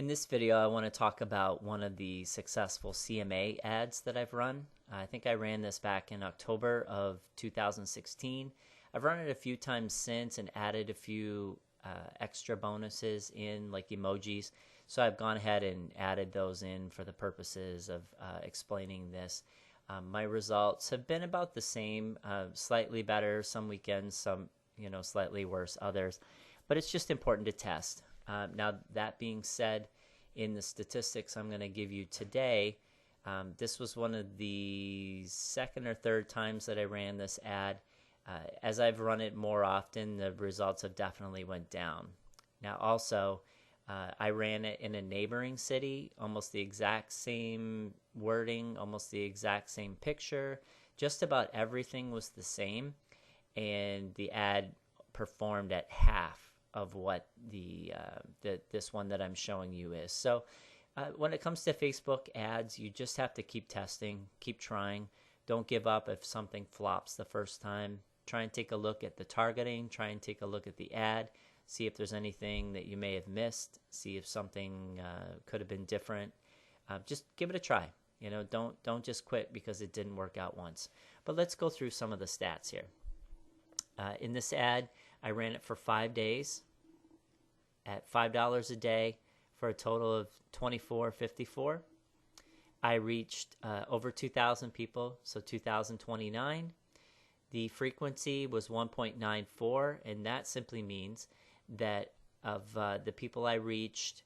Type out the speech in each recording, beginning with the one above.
In this video, I want to talk about one of the successful CMA ads that I've run. I think I ran this back in October of 2016. I've run it a few times since and added a few extra bonuses in, like emojis. So I've gone ahead and added those in for the purposes of explaining this. My results have been about the same, slightly better some weekends, some slightly worse others. But it's just important to test. Now, that being said, in the statistics I'm going to give you today, this was one of the second or third times that I ran this ad. As I've run it more often, the results have definitely went down. Now, also, I ran it in a neighboring city, almost the exact same wording, almost the exact same picture. Just about everything was the same, and the ad performed at half of what this one that I'm showing you is. So when it comes to Facebook ads, you just have to keep testing, keep trying. Don't give up if something flops the first time. Try and take a look at the targeting, try and take a look at the ad, see if there's anything that you may have missed, see if something could have been different. Just give it a try. Don't just quit because it didn't work out once. But let's go through some of the stats here. In this ad, I ran it for 5 days at $5 a day for a total of $24.54. I reached over 2,000 people, so 2,029. The frequency was 1.94, and that simply means that of the people I reached,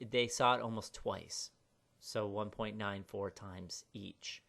they saw it almost twice, so 1.94 times each.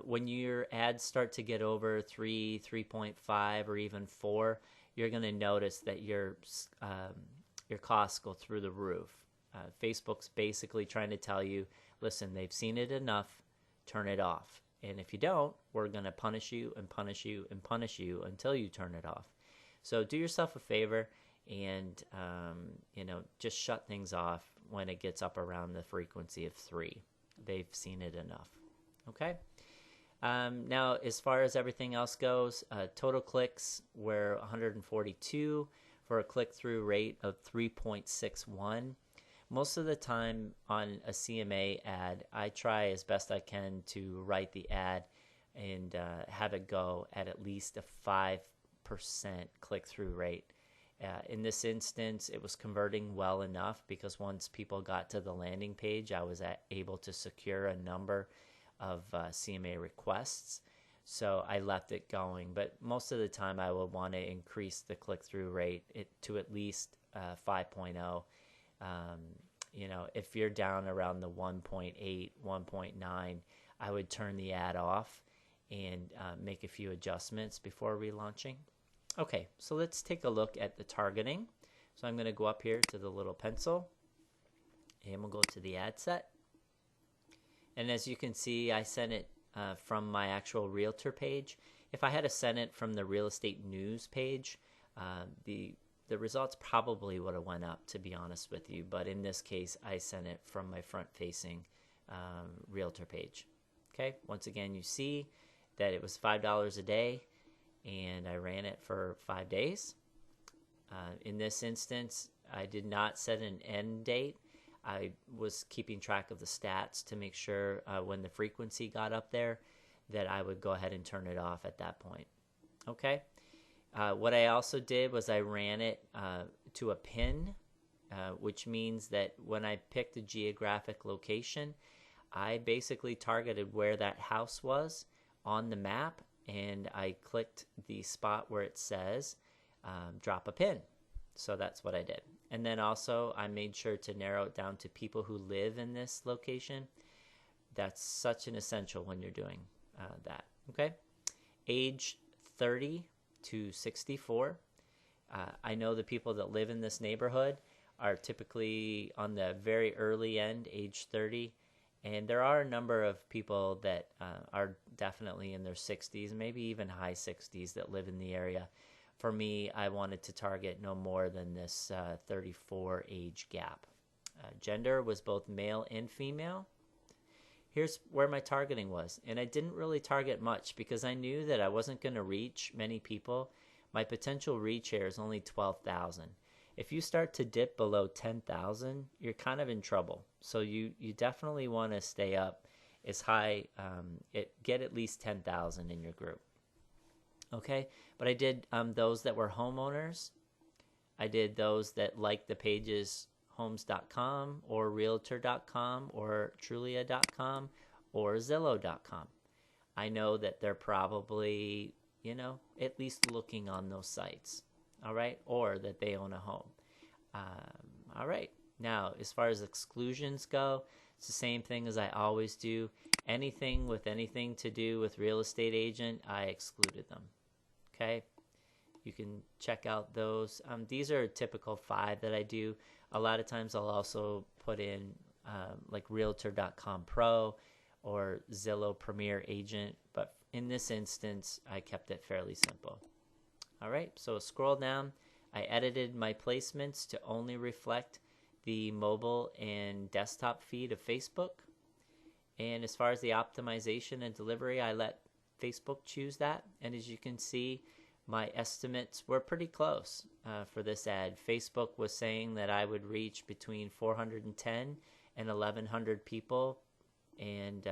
When your ads start to get over 3, 3.5, or even 4, you're going to notice that your costs go through the roof. Facebook's basically trying to tell you, listen, they've seen it enough, turn it off. And if you don't, we're going to punish you and punish you and punish you until you turn it off. So do yourself a favor and, just shut things off when it gets up around the frequency of 3. They've seen it enough. Okay? Now, as far as everything else goes, total clicks were 142 for a click-through rate of 3.61. Most of the time on a CMA ad, I try as best I can to write the ad and have it go at least a 5% click-through rate. In this instance, it was converting well enough because once people got to the landing page, I was able to secure a number of CMA requests, so I left it going. But most of the time I would want to increase the click-through rate to at least 5.0. If you're down around the 1.8, 1.9, I would turn the ad off and make a few adjustments before relaunching. Okay, so let's take a look at the targeting. So I'm going to go up here to the little pencil, and we'll go to the ad set. And as you can see, I sent it from my actual realtor page. If I had sent it from the real estate news page, the results probably would have went up, to be honest with you. But in this case, I sent it from my front-facing realtor page. Okay, once again, you see that it was $5 a day, and I ran it for 5 days. In this instance, I did not set an end date. I was keeping track of the stats to make sure when the frequency got up there that I would go ahead and turn it off at that point. Okay. What I also did was I ran it to a pin, which means that when I picked a geographic location, I basically targeted where that house was on the map, and I clicked the spot where it says drop a pin. So that's what I did. And then also I made sure to narrow it down to people who live in this location. That's such an essential when you're doing that. Okay. Age 30 to 64. I know the people that live in this neighborhood are typically on the very early end, age 30. And there are a number of people that are definitely in their 60s, maybe even high 60s that live in the area. For me, I wanted to target no more than this 34 age gap. Gender was both male and female. Here's where my targeting was. And I didn't really target much because I knew that I wasn't going to reach many people. My potential reach here is only 12,000. If you start to dip below 10,000, you're kind of in trouble. So you definitely want to stay up as high, get at least 10,000 in your group. Okay, but I did those that were homeowners. I did those that liked the pages homes.com or realtor.com or trulia.com or zillow.com. I know that they're probably, at least looking on those sites, all right, or that they own a home. All right, now as far as exclusions go, it's the same thing as I always do. Anything to do with real estate agent, I excluded them. Okay, you can check out those. These are a typical 5 that I do. A lot of times I'll also put in like realtor.com pro or Zillow Premier Agent, but in this instance, I kept it fairly simple. All right, so scroll down. I edited my placements to only reflect the mobile and desktop feed of Facebook. And as far as the optimization and delivery, I let Facebook choose that. And as you can see, my estimates were pretty close for this ad. Facebook was saying that I would reach between 410 and 1,100 people. And,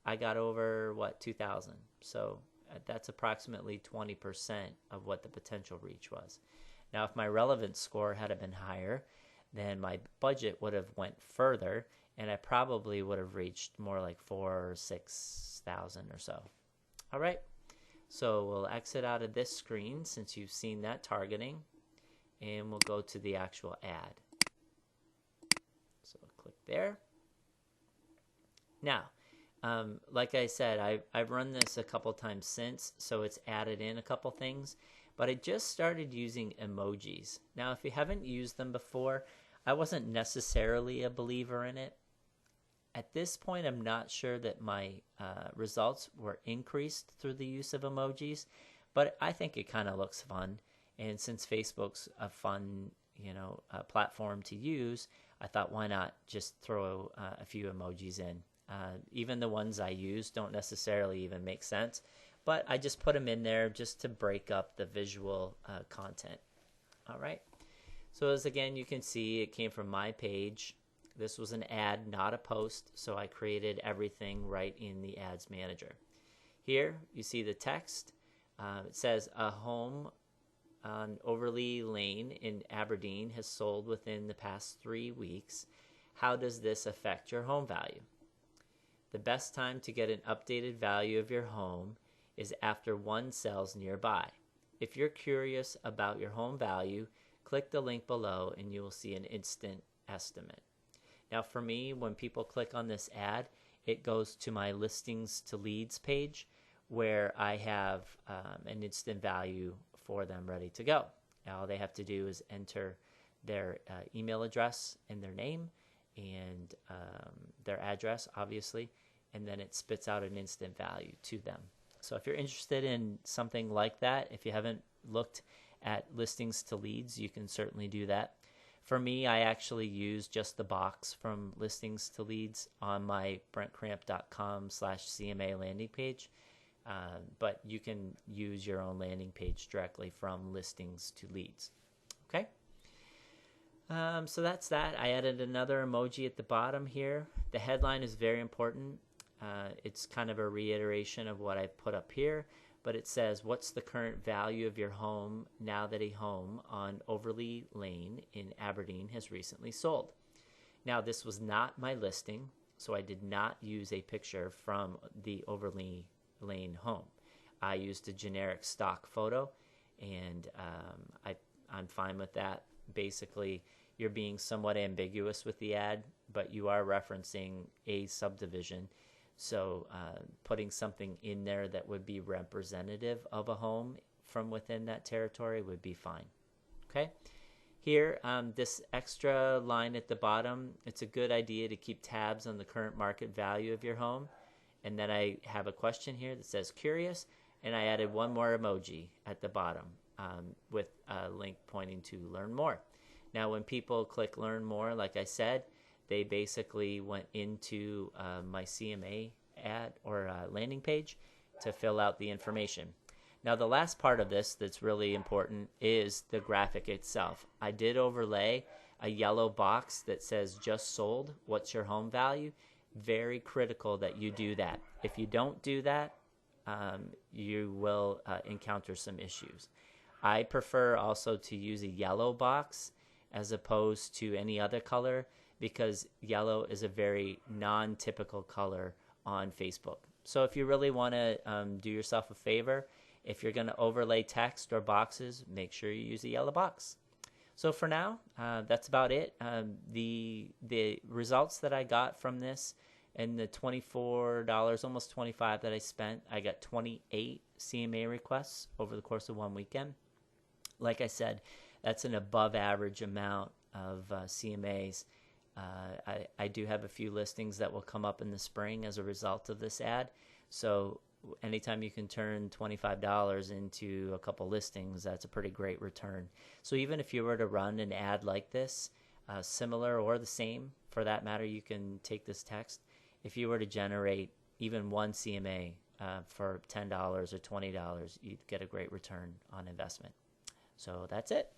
I got over, 2,000. So that's approximately 20% of what the potential reach was. Now, if my relevance score had been higher, then my budget would have went further, and I probably would have reached more like 4,000 or 6,000 or so. All right, so we'll exit out of this screen since you've seen that targeting, and we'll go to the actual ad. So click there. Now, like I said, I've run this a couple times since, so it's added in a couple things, but I just started using emojis. Now, if you haven't used them before, I wasn't necessarily a believer in it. At this point, I'm not sure that my results were increased through the use of emojis, but I think it kind of looks fun. And since Facebook's a fun, platform to use, I thought, why not just throw a few emojis in? Even the ones I use don't necessarily even make sense, but I just put them in there just to break up the visual content. All right. So as again, you can see it came from my page. This was an ad, not a post, so I created everything right in the Ads Manager. Here you see the text. It says a home on Overlea Lane in Aberdeen has sold within the past 3 weeks. How does this affect your home value? The best time to get an updated value of your home is after one sells nearby. If you're curious about your home value, click the link below and you will see an instant estimate. Now for me, when people click on this ad, it goes to my listings to leads page where I have an instant value for them ready to go. All they have to do is enter their email address and their name and their address, obviously, and then it spits out an instant value to them. So if you're interested in something like that, if you haven't looked at listings to leads, you can certainly do that. For me, I actually use just the box from listings to leads on my brentcramp.com/CMA landing page. But you can use your own landing page directly from listings to leads. Okay. So that's that. I added another emoji at the bottom here. The headline is very important. It's kind of a reiteration of what I put up here, but it says, what's the current value of your home now that a home on Overlea Lane in Aberdeen has recently sold? Now, this was not my listing, so I did not use a picture from the Overlea Lane home. I used a generic stock photo, and I'm fine with that. Basically, you're being somewhat ambiguous with the ad, but you are referencing a subdivision. So putting something in there that would be representative of a home from within that territory would be fine. Okay. Here, this extra line at the bottom, it's a good idea to keep tabs on the current market value of your home. And then I have a question here that says curious, and I added one more emoji at the bottom with a link pointing to learn more. Now, when people click learn more, like I said, they basically went into my CMA ad or landing page to fill out the information. Now, the last part of this that's really important is the graphic itself. I did overlay a yellow box that says just sold, what's your home value? Very critical that you do that. If you don't do that, you will encounter some issues. I prefer also to use a yellow box as opposed to any other color, because yellow is a very non-typical color on Facebook. So if you really want to do yourself a favor, if you're going to overlay text or boxes, make sure you use a yellow box. So for now, that's about it. The results that I got from this, and the $24, almost $25 that I spent, I got 28 CMA requests over the course of one weekend. Like I said, that's an above average amount of CMAs. I do have a few listings that will come up in the spring as a result of this ad. So anytime you can turn $25 into a couple listings, that's a pretty great return. So even if you were to run an ad like this, similar or the same for that matter, you can take this text. If you were to generate even one CMA for $10 or $20, you'd get a great return on investment. So that's it.